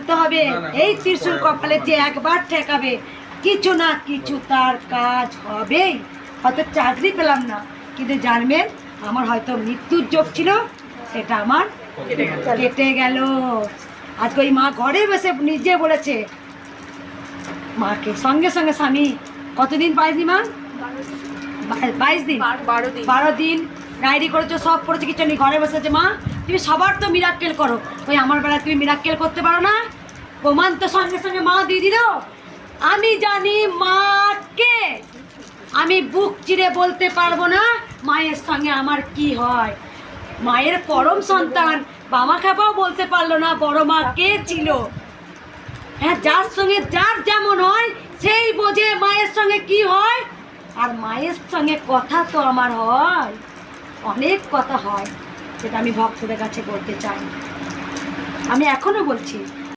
জানতে হবে এই ত্রিশূল কপালে যে একবার ঠেকাবে কিছু না কিছু তার কাজ হবেই। হয়তো চাকরি পেলাম না, কিন্তু জানবেন আমার হয়তো মৃত্যুর যোগ ছিল, সেটা আমার কেটে গেল। আজকে ওই মা ঘরে বসে নিজে বলেছে মাকে, সঙ্গে সঙ্গে স্বামী কতদিন পাইনি মা? 22 দিন, 12 দিন ডায়েরি করেছো, সব করেছো, কিছু নেই, ঘরে বসেছে মা তুমি সবার তো মিরাক্কেল করো, ওই আমার বেলায় তুমি মিরাক্কেল করতে পারো না? প্রমাণ তো সঙ্গে সঙ্গে মা দিয়ে দিল। আমি জানি মাকে আমি বুক চিরে বলতে পারবো না মায়ের সঙ্গে আমার কি হয়। মায়ের পরম সন্তান বাবা খাপাও বলতে পারলো না বড় মা কে ছিল। হ্যাঁ, যার সঙ্গে যার যেমন হয় সেই বোঝে মায়ের সঙ্গে কি হয়। আর মায়ের সঙ্গে কথা তো আমার হয়, অনেক কথা হয়, সেটা আমি ভক্তদের কাছে বলতে চাই। আমি এখনো বলছি